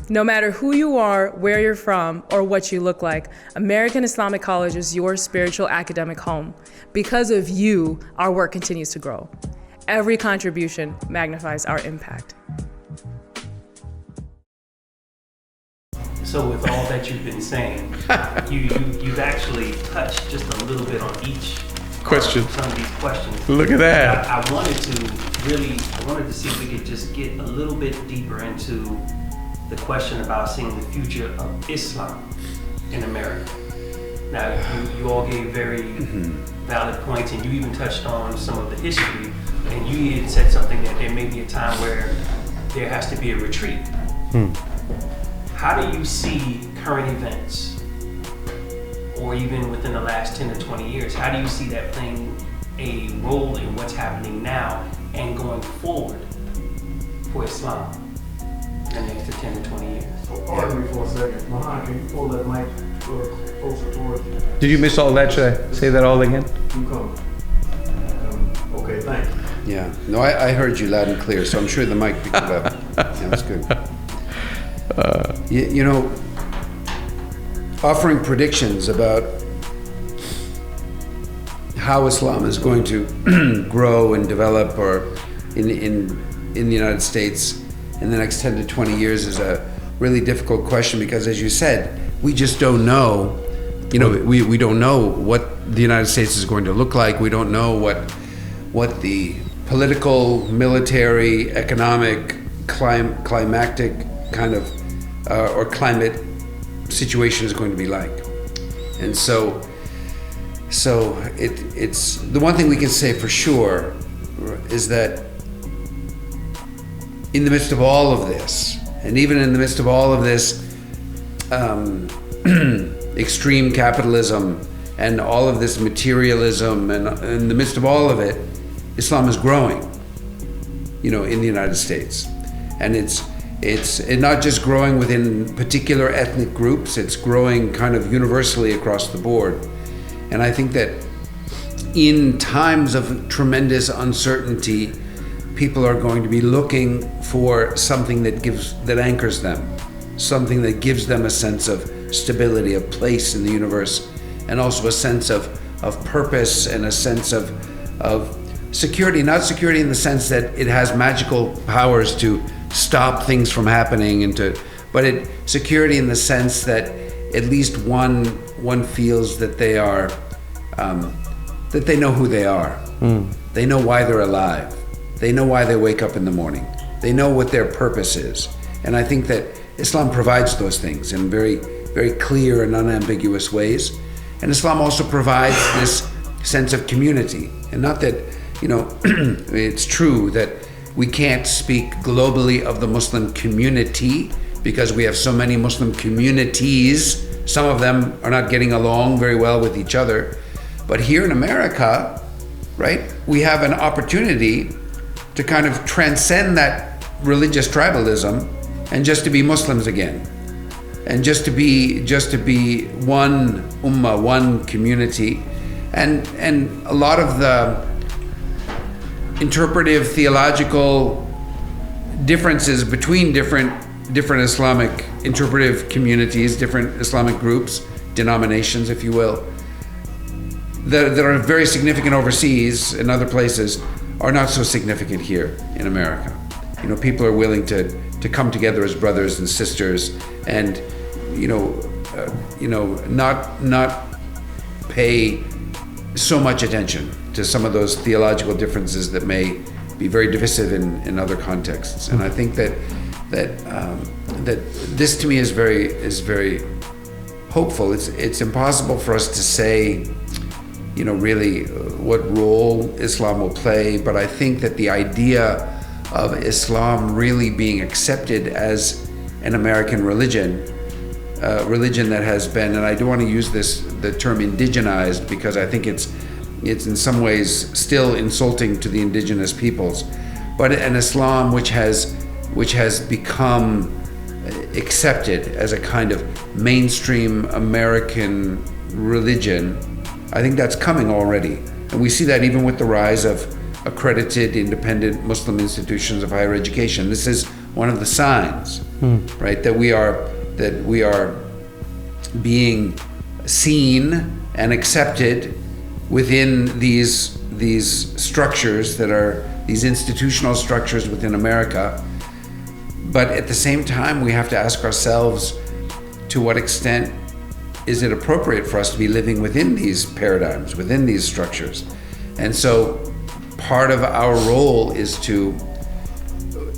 No matter who you are, where you're from, or what you look like, American Islamic College is your spiritual academic home. Because of you, our work continues to grow. Every contribution magnifies our impact. So with all that you've been saying, you've actually touched just a little bit on each question. Some of these questions. Look at that. I wanted to see if we could just get a little bit deeper into the question about seeing the future of Islam in America. Now, you all gave very valid points, and you even touched on some of the history, and you even said something that there may be a time where there has to be a retreat. How do you see current events, or even within the last 10 to 20 years, how do you see that playing a role in what's happening now and going forward for Islam in the next 10 to 20 years? Pardon me for a second. Mahan, can you pull that mic closer towards you? Did you miss all that? Should I say that all again? You come. Okay, thank you. Yeah. No, I heard you loud and clear, so I'm sure the mic picked it up. Yeah, that's good. You know, offering predictions about how Islam is going to grow and develop, or in the United States in the next 10 to 20 years, is a really difficult question, because, as you said, we just don't know. You know, we don't know what the United States is going to look like. We don't know what the political, military, economic, climactic kind of or climate situation is going to be like. And so it's the one thing we can say for sure is that in the midst of all of this, and even in the midst of all of this extreme capitalism and all of this materialism, and in the midst of all of it, Islam is growing, you know, in the United States. And it's not just growing within particular ethnic groups, it's growing kind of universally across the board. And I think that in times of tremendous uncertainty, people are going to be looking for something that anchors them, something that gives them a sense of stability, of place in the universe, and also a sense of purpose and a sense of security. Not security in the sense that it has magical powers to stop things from happening, but security in the sense that at least one feels that they are, that they know who they are. They know why they're alive. They know why they wake up in the morning. They know what their purpose is. And I think that Islam provides those things in very, very clear and unambiguous ways. And Islam also provides this sense of community. And not that, you know, it's true that we can't speak globally of the Muslim community because we have so many Muslim communities. Some of them are not getting along very well with each other. But here in America, right, we have an opportunity to kind of transcend that religious tribalism and just to be Muslims again. And just to be one ummah, one community. And a lot of the interpretive theological differences between different Islamic interpretive communities, different Islamic groups, denominations, if you will, that are very significant overseas in other places, are not so significant here in America. You know, people are willing to come together as brothers and sisters, and not pay so much attention to some of those theological differences that may be very divisive in other contexts. And I think that this to me is very hopeful. It's impossible for us to say, you know, really what role Islam will play, but I think that the idea of Islam really being accepted as an American religion, religion that has been, and I don't want to use the term indigenized, because I think it's in some ways still insulting to the indigenous peoples, but an Islam which has become accepted as a kind of mainstream American religion. I think that's coming already. And we see that even with the rise of accredited independent Muslim institutions of higher education. This is one of the signs, right? That we are being seen and accepted within these structures that are these institutional structures within America. But at the same time, we have to ask ourselves, to what extent is it appropriate for us to be living within these paradigms, within these structures? And so part of our role is to,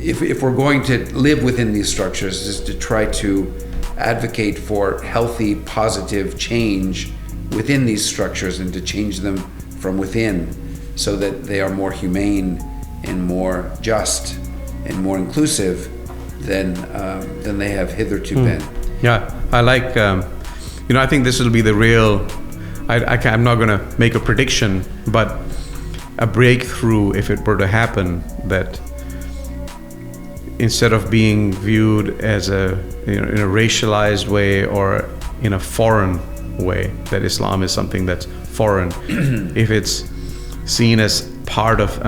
if we're going to live within these structures, is to try to advocate for healthy, positive change within these structures and to change them from within so that they are more humane and more just and more inclusive than they have hitherto been. Yeah, I like, I think this will be the real, I'm not going to make a prediction, but a breakthrough, if it were to happen, that instead of being viewed as in a racialized way or in a foreign way, that Islam is something that's foreign, if it's seen as part of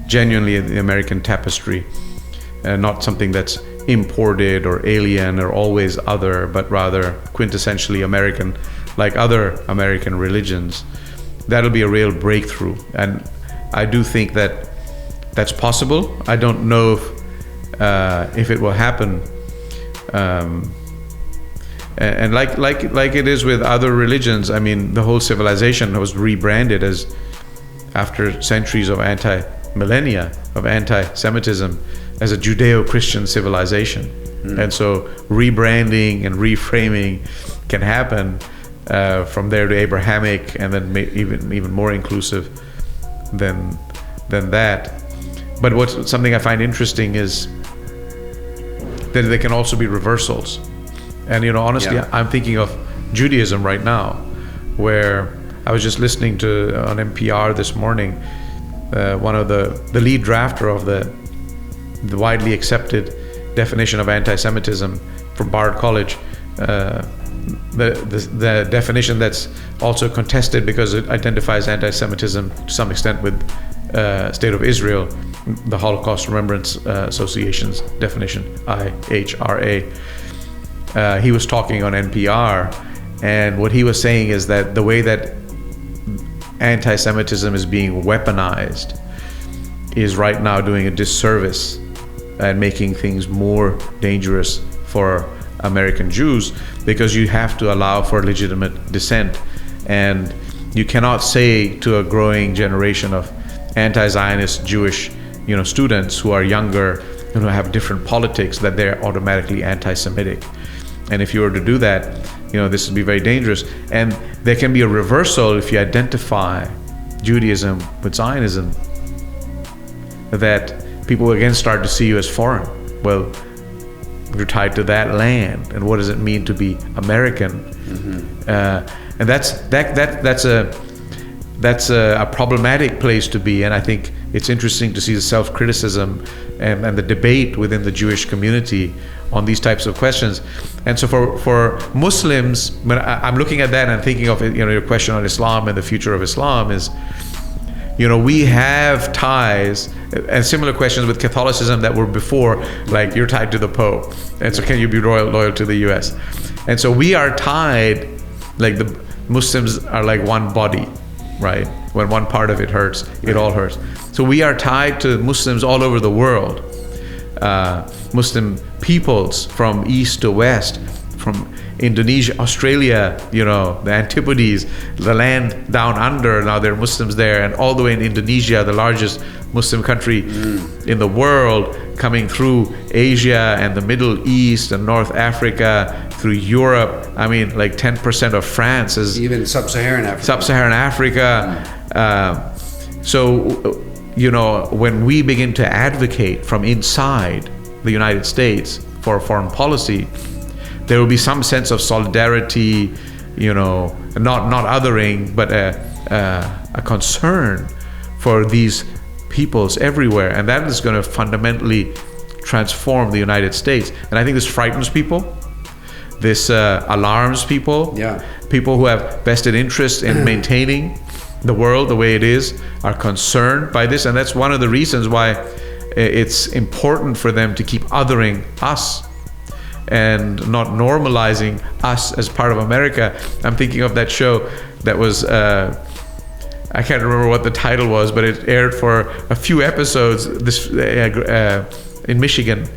genuinely the American tapestry, not something that's imported or alien or always other, but rather quintessentially American, like other American religions, that'll be a real breakthrough. And I do think that that's possible. I don't know if it will happen. And like it is with other religions, I mean, the whole civilization was rebranded as, after centuries of millennia of anti-Semitism, as a Judeo-Christian civilization. And so rebranding and reframing can happen from there to Abrahamic, and then even more inclusive than that. But what's something I find interesting is that there can also be reversals. And honestly, I'm thinking of Judaism right now, where I was just listening to on NPR this morning, one of the lead drafter of the widely accepted definition of anti-Semitism from Bard College, the definition that's also contested because it identifies anti-Semitism to some extent with State of Israel, the Holocaust Remembrance Association's definition, IHRA. He was talking on NPR, and what he was saying is that the way that anti-Semitism is being weaponized is right now doing a disservice and making things more dangerous for American Jews, because you have to allow for legitimate dissent. And you cannot say to a growing generation of anti-Zionist Jewish students who are younger and who have different politics that they're automatically anti-Semitic. And if you were to do that, this would be very dangerous. And there can be a reversal if you identify Judaism with Zionism, that people again start to see you as foreign. Well, you're tied to that land, and what does it mean to be American? And that's a problematic place to be. And I think it's interesting to see the self-criticism and the debate within the Jewish community on these types of questions. And so for Muslims, when I'm looking at that and thinking of your question on Islam and the future of Islam is, we have ties and similar questions with Catholicism that were before, like you're tied to the Pope, and so can you be loyal to the US? And so we are tied, like the Muslims are like one body, right? When one part of it hurts, it all hurts. So we are tied to Muslims all over the world, Muslim peoples from east to west, from Indonesia, Australia, the Antipodes, the land down under, now there are Muslims there, and all the way in Indonesia, the largest Muslim country in the world, coming through Asia and the Middle East and North Africa, through Europe. I mean, like 10% of France is... Even Sub-Saharan Africa. Sub-Saharan Africa. So, when we begin to advocate from inside the United States for foreign policy, there will be some sense of solidarity, not othering, but a concern for these peoples everywhere. And that is going to fundamentally transform the United States. And I think this frightens people. This alarms people. Yeah. People who have vested interest in maintaining the world the way it is are concerned by this. And that's one of the reasons why it's important for them to keep othering us and not normalizing us as part of America. I'm thinking of that show that was, I can't remember what the title was, but it aired for a few episodes in Michigan.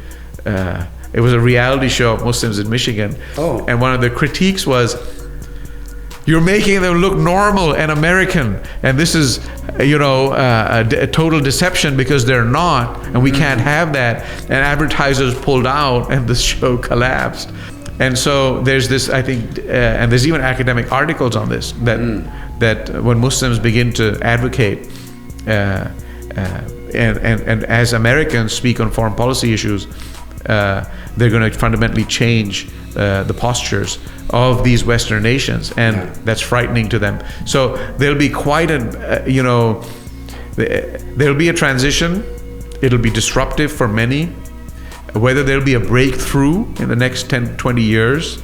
It was a reality show of Muslims in Michigan. Oh. And one of the critiques was, you're making them look normal and American, and this is, a total deception because they're not, and we can't have that. And advertisers pulled out, and the show collapsed. And so there's this, I think, and there's even academic articles on this, that when Muslims begin to advocate and as Americans speak on foreign policy issues, they're going to fundamentally change the postures of these Western nations, and that's frightening to them. So there'll be quite there'll be a transition. It'll be disruptive for many. Whether there'll be a breakthrough in the next 10, 20 years,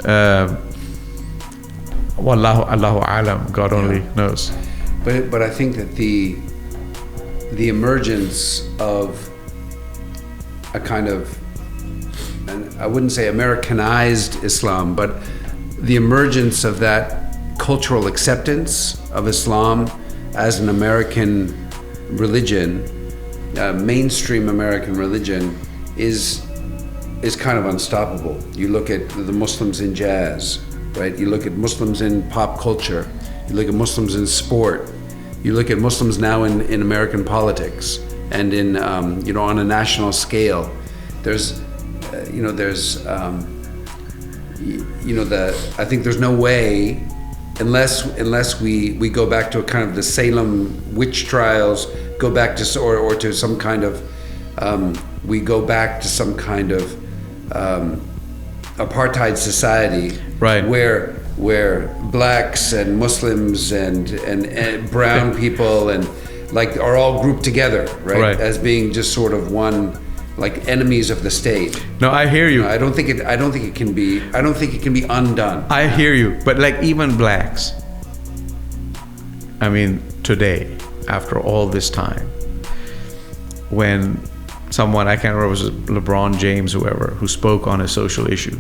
Allahu alam, God only knows. But I think that the emergence of a kind of, and I wouldn't say Americanized Islam, but the emergence of that cultural acceptance of Islam as an American religion, mainstream American religion, is kind of unstoppable. You look at the Muslims in jazz, right? You look at Muslims in pop culture. You look at Muslims in sport. You look at Muslims now in American politics and in on a national scale. I think there's no way, unless we go back to a kind of the Salem witch trials, go back to or to some kind of we go back to some kind of apartheid society, right, where blacks and Muslims and brown people and are all grouped together, right, as being just sort of one, like enemies of the state. No, I hear you. I don't think it can be undone. I hear you, but even blacks, I mean, today, after all this time, when someone, I can't remember, it was LeBron James, whoever, who spoke on a social issue,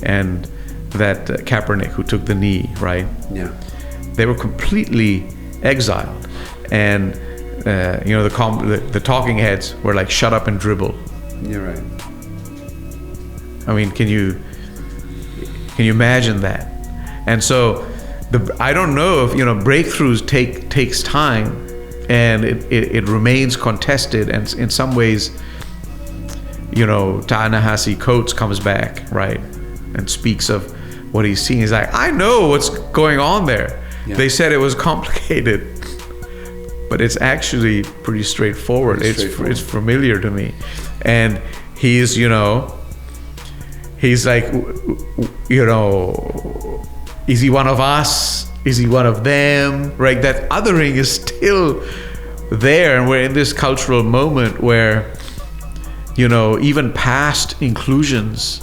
and that Kaepernick, who took the knee, right? Yeah. They were completely exiled, and the talking heads were like, "Shut up and dribble." You're right. I mean, can you imagine that? And so, I don't know if breakthroughs takes time, and it remains contested, and in some ways, Ta-Nehisi Coates comes back, right, and speaks of what he's seeing. He's like, I know what's going on there. Yeah. They said it was complicated, but it's actually pretty straightforward. It's familiar to me. And he's like, is he one of us? Is he one of them? Right? That othering is still there, and we're in this cultural moment where even past inclusions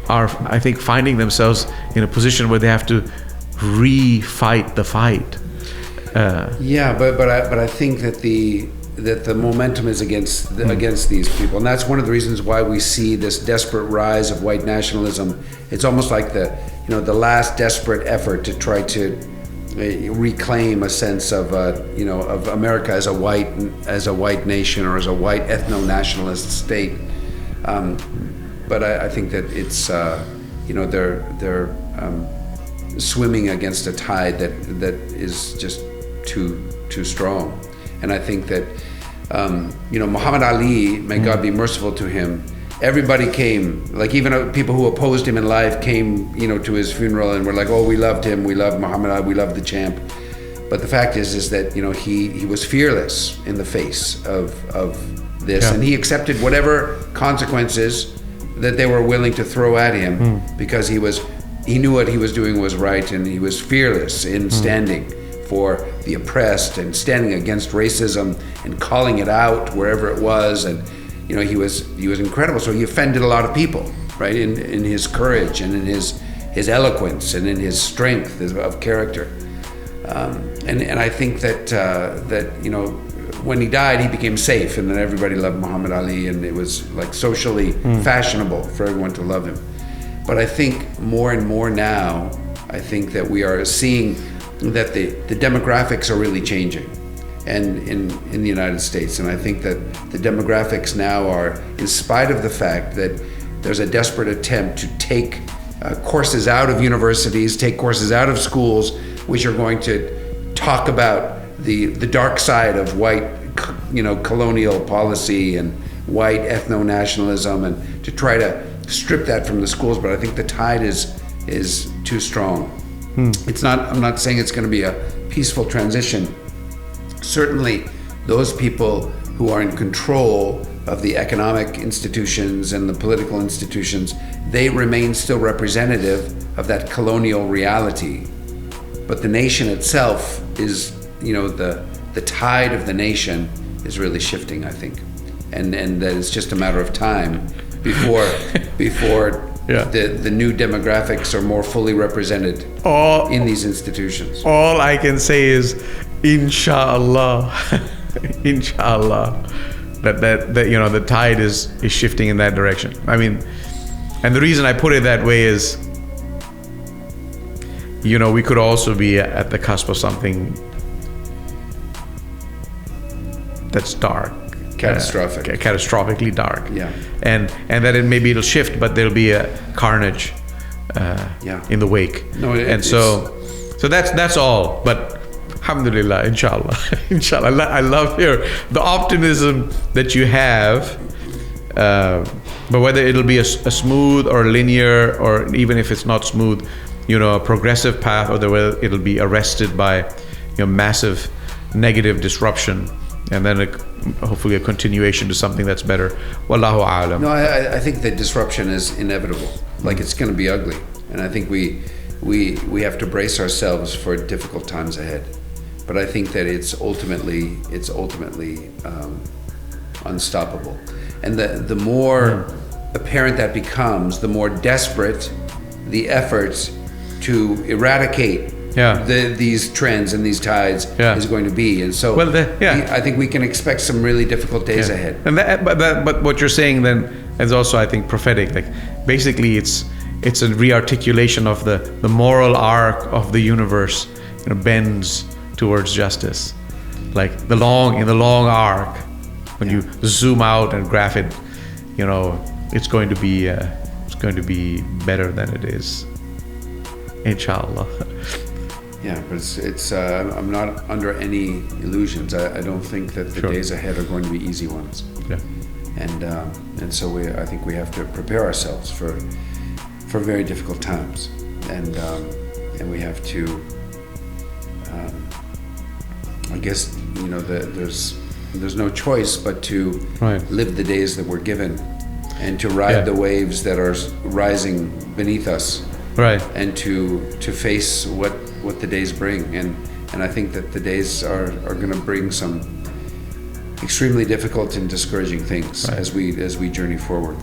are, I think, finding themselves in a position where they have to re-fight the fight. But I think that the momentum is against these people, and that's one of the reasons why we see this desperate rise of white nationalism. It's almost like the last desperate effort to try to reclaim a sense of of America as a white nation or as a white ethno-nationalist state. But I think that it's they're swimming against a tide that is just too strong. And I think that Muhammad Ali, may God be merciful to him, everybody came, like even people who opposed him in life came to his funeral and were like, oh, we loved him, we loved Muhammad Ali, we loved the champ. But the fact is that he was fearless in the face of this, and he accepted whatever consequences that they were willing to throw at him, because he knew what he was doing was right, and he was fearless in standing for the oppressed and standing against racism and calling it out wherever it was. And he was incredible. So he offended a lot of people, right, in his courage and in his eloquence and in his strength of character. And I think that when he died, he became safe, and then everybody loved Muhammad Ali, and it was like socially fashionable for everyone to love him. But I think more and more now, I think that we are seeing that the demographics are really changing, and in the United States. And I think that the demographics now are, in spite of the fact that there's a desperate attempt to take courses out of universities, take courses out of schools, which are going to talk about the dark side of white, colonial policy and white ethno-nationalism, and to try to strip that from the schools. But I think the tide is too strong. It's not. I'm not saying it's going to be a peaceful transition. Certainly, those people who are in control of the economic institutions and the political institutions, they remain still representative of that colonial reality. But the nation itself is, the tide of the nation is really shifting, I think, and that it's just a matter of time before Yeah. the new demographics are more fully represented in these institutions. All I can say is, inshallah, inshallah, that the tide is shifting in that direction. I mean, and the reason I put it that way is, we could also be at the cusp of something that's dark. Catastrophic. Catastrophically dark. Yeah. And that maybe it'll shift, but there'll be a carnage in the wake. So that's all. But alhamdulillah, inshallah, inshallah. I love the optimism that you have. But whether it'll be a smooth or linear, or even if it's not smooth, a progressive path, or whether it'll be arrested by massive negative disruption, and then hopefully a continuation to something that's better. Wallahu a'lam. No, I think the disruption is inevitable. Like, it's going to be ugly, and I think we have to brace ourselves for difficult times ahead. But I think that it's ultimately unstoppable, and the more apparent that becomes, the more desperate the efforts to eradicate these trends and these tides is going to be. And so I think we can expect some really difficult days ahead. And but what you're saying then is also, I think, prophetic. Like, basically it's a rearticulation of the moral arc of the universe, bends towards justice. Like in the long arc, when you zoom out and graph it, it's going to be better than it is, inshallah. Yeah, but it's I'm not under any illusions. I don't think that the days ahead are going to be easy ones. Yeah. And so I think we have to prepare ourselves for very difficult times, and we have to I guess there's no choice but to live the days that we're given, and to ride the waves that are rising beneath us. Right. And to face what the days bring, and I think that the days are going to bring some extremely difficult and discouraging things as we journey forward.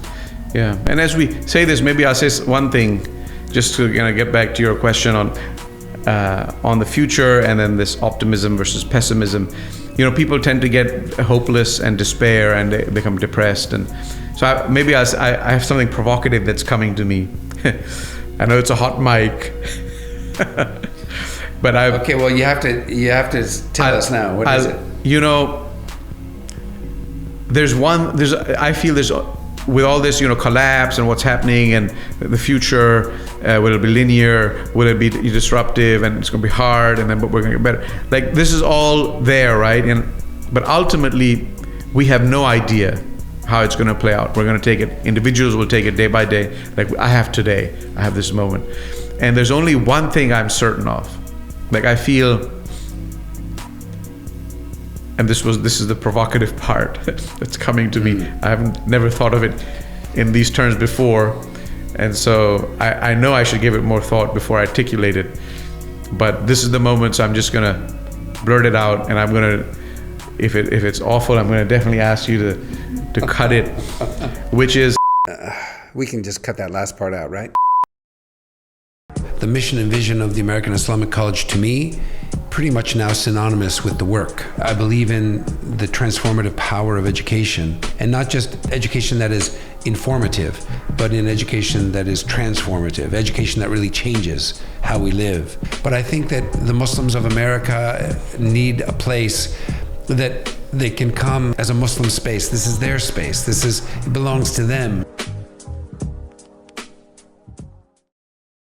Yeah, and as we say this, maybe I'll say one thing, just to get back to your question on the future, and then this optimism versus pessimism. People tend to get hopeless and despair, and they become depressed, and so I have something provocative that's coming to me. I know it's a hot mic, but okay. Well, you have to tell us now. What is it? I feel there's, with all this, collapse and what's happening, and the future, will it be linear? Will it be disruptive? And it's going to be hard, but we're going to get better. Like, this is all there, right? But ultimately, we have no idea how it's going to play out. We're going to take it. Individuals will take it day by day. Like I have today. I have this moment, and there's only one thing I'm certain of. Like, I feel, and this is the provocative part that's coming to me. I haven't never thought of it in these terms before, and so I know I should give it more thought before I articulate it. But this is the moment, so I'm just gonna blurt it out, and I'm gonna, if it's awful, I'm gonna definitely ask you to cut it, which is, we can just cut that last part out, right? the mission and vision of the American Islamic College, to me, pretty much now synonymous with the work. I believe in the transformative power of education, and not just education that is informative, but in education that is transformative, education that really changes how we live. But I think that the Muslims of America need a place that they can come as a Muslim space. This is their space. It belongs to them.